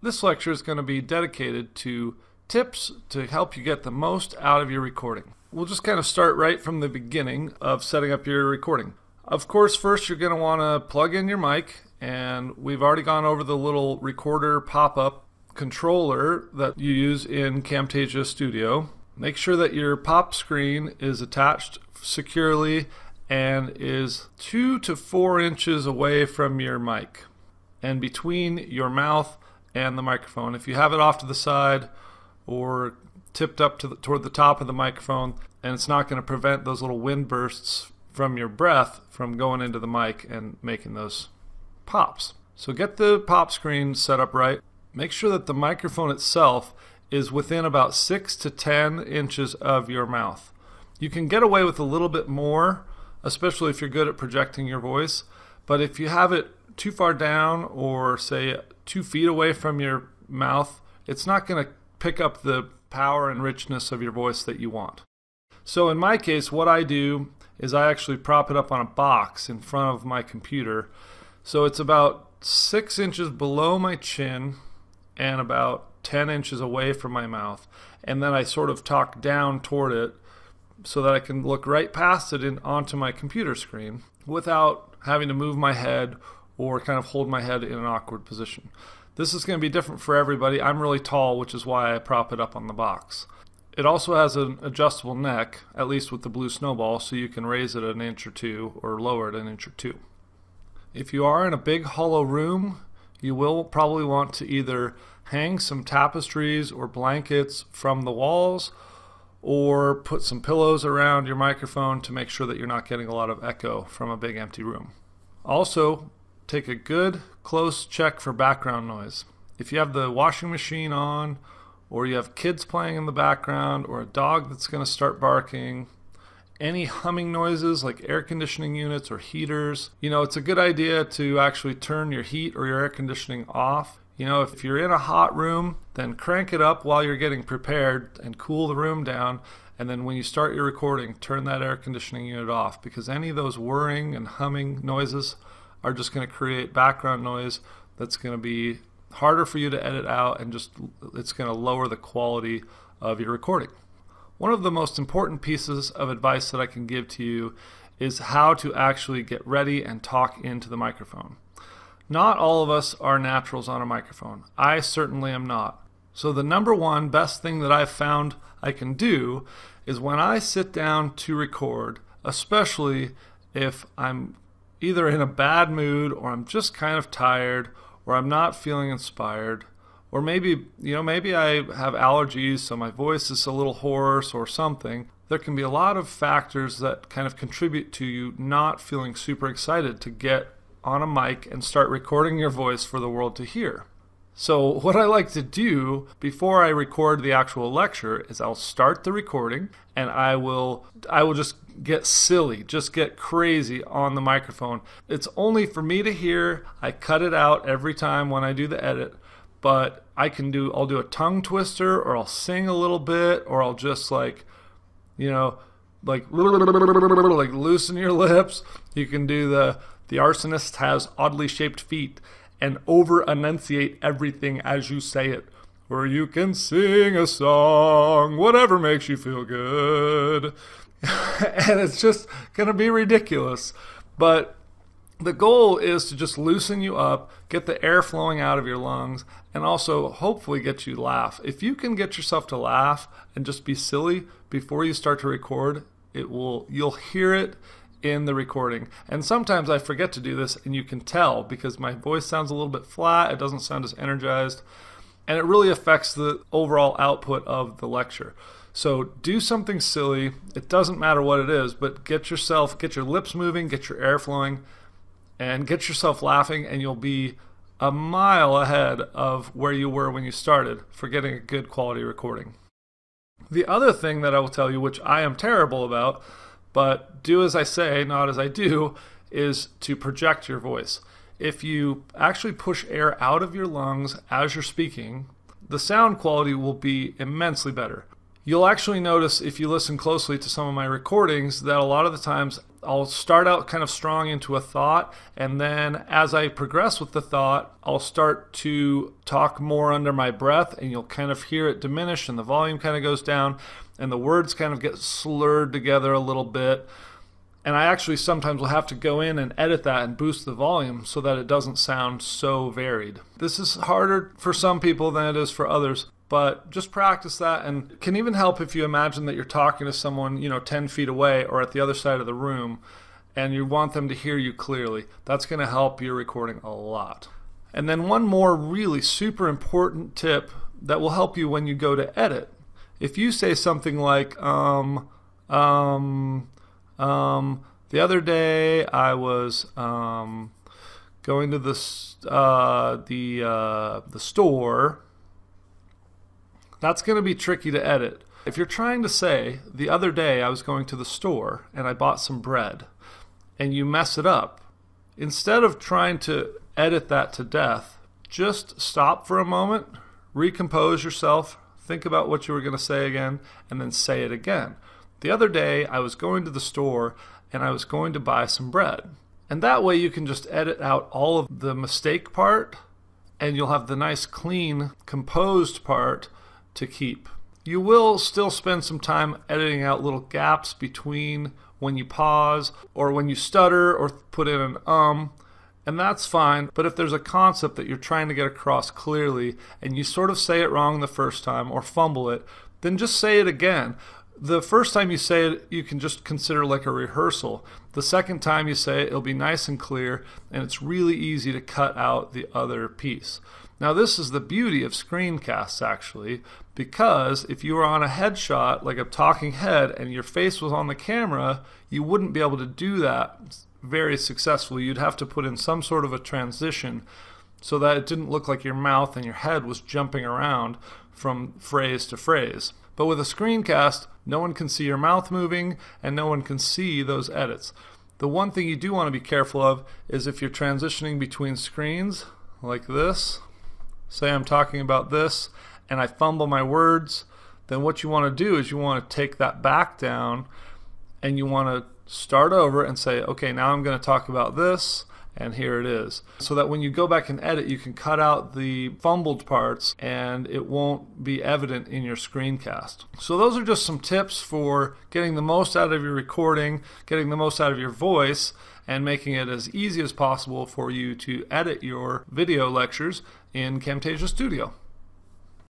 This lecture is going to be dedicated to tips to help you get the most out of your recording. We'll just kind of start right from the beginning of setting up your recording. Of course, first you're going to want to plug in your mic, and we've already gone over the little recorder pop-up controller that you use in Camtasia Studio. Make sure that your pop screen is attached securely and is 2 to 4 inches away from your mic and between your mouth and the microphone. If you have it off to the side or tipped up toward the top of the microphone, and it's not going to prevent those little wind bursts from your breath from going into the mic and making those pops. So get the pop screen set up right. Make sure that the microphone itself is within about 6 to 10 inches of your mouth. You can get away with a little bit more, especially if you're good at projecting your voice, but if you have it too far down or say 2 feet away from your mouth, it's not going to pick up the power and richness of your voice that you want. So in my case, what I do is I actually prop it up on a box in front of my computer. So it's about 6 inches below my chin and about 10 inches away from my mouth. And then I sort of talk down toward it so that I can look right past it and onto my computer screen without having to move my head or kind of hold my head in an awkward position. This is going to be different for everybody. I'm really tall, which is why I prop it up on the box. It also has an adjustable neck, at least with the blue snowball, so you can raise it an inch or two or lower it an inch or two. If you are in a big hollow room, you will probably want to either hang some tapestries or blankets from the walls or put some pillows around your microphone to make sure that you're not getting a lot of echo from a big empty room. Also, take a good close check for background noise. If you have the washing machine on, or you have kids playing in the background, or a dog that's going to start barking, any humming noises like air conditioning units or heaters, it's a good idea to actually turn your heat or your air conditioning off. If you're in a hot room, then crank it up while you're getting prepared and cool the room down. And then when you start your recording, turn that air conditioning unit off, because any of those whirring and humming noises are just going to create background noise that's going to be harder for you to edit out, and it's going to lower the quality of your recording. One of the most important pieces of advice that I can give to you is how to actually get ready and talk into the microphone. Not all of us are naturals on a microphone. I certainly am not. So the number one best thing that I've found I can do is when I sit down to record, especially if I'm either in a bad mood or I'm just kind of tired or I'm not feeling inspired, or maybe I have allergies so my voice is a little hoarse or something. There can be a lot of factors that kind of contribute to you not feeling super excited to get on a mic and start recording your voice for the world to hear. So what I like to do before I record the actual lecture is I'll start the recording and I will just get silly, just get crazy on the microphone. It's only for me to hear. I cut it out every time when I do the edit, but I'll do a tongue twister, or I'll sing a little bit, or I'll just like loosen your lips. You can do the arsonist has oddly shaped feet and over-enunciate everything as you say it. Or you can sing a song, whatever makes you feel good. And it's just going to be ridiculous. But the goal is to just loosen you up, get the air flowing out of your lungs, and also hopefully get you to laugh. If you can get yourself to laugh and just be silly before you start to record, you'll hear it in the recording. And sometimes I forget to do this, and you can tell because my voice sounds a little bit flat. It doesn't sound as energized, and it really affects the overall output of the lecture. So do something silly. It doesn't matter what it is, but get your lips moving, get your air flowing, and get yourself laughing, and you'll be a mile ahead of where you were when you started for getting a good quality recording. The other thing that I will tell you, which I am terrible about, but do as I say, not as I do, is to project your voice. If you actually push air out of your lungs as you're speaking, the sound quality will be immensely better. You'll actually notice if you listen closely to some of my recordings that a lot of the times I'll start out kind of strong into a thought, and then as I progress with the thought, I'll start to talk more under my breath, and you'll kind of hear it diminish and the volume kind of goes down and the words kind of get slurred together a little bit. And I actually sometimes will have to go in and edit that and boost the volume so that it doesn't sound so varied. This is harder for some people than it is for others, but just practice that, and it can even help if you imagine that you're talking to someone 10 feet away or at the other side of the room and you want them to hear you clearly. That's going to help your recording a lot. And then one more really super important tip that will help you when you go to edit. If you say something like, the other day I was going to the store, that's going to be tricky to edit. If you're trying to say, the other day I was going to the store and I bought some bread, and you mess it up, instead of trying to edit that to death, just stop for a moment, recompose yourself, think about what you were going to say again, and then say it again. The other day I was going to the store and I was going to buy some bread. And that way you can just edit out all of the mistake part, and you'll have the nice, clean, composed part to keep. You will still spend some time editing out little gaps between when you pause or when you stutter or put in an and that's fine. But if there's a concept that you're trying to get across clearly and you sort of say it wrong the first time or fumble it, then just say it again. The first time you say it, you can just consider like a rehearsal. The second time you say it, it'll be nice and clear, and it's really easy to cut out the other piece. Now this is the beauty of screencasts actually, because if you were on a headshot, like a talking head, and your face was on the camera, you wouldn't be able to do that very successfully. You'd have to put in some sort of a transition so that it didn't look like your mouth and your head was jumping around from phrase to phrase. But with a screencast, no one can see your mouth moving and no one can see those edits. The one thing you do want to be careful of is if you're transitioning between screens like this, say I'm talking about this and I fumble my words, then what you want to do is you want to take that back down and you want to start over and say, okay, now I'm going to talk about this, and here it is. So that when you go back and edit, you can cut out the fumbled parts and it won't be evident in your screencast. So those are just some tips for getting the most out of your recording, getting the most out of your voice, and making it as easy as possible for you to edit your video lectures in Camtasia Studio.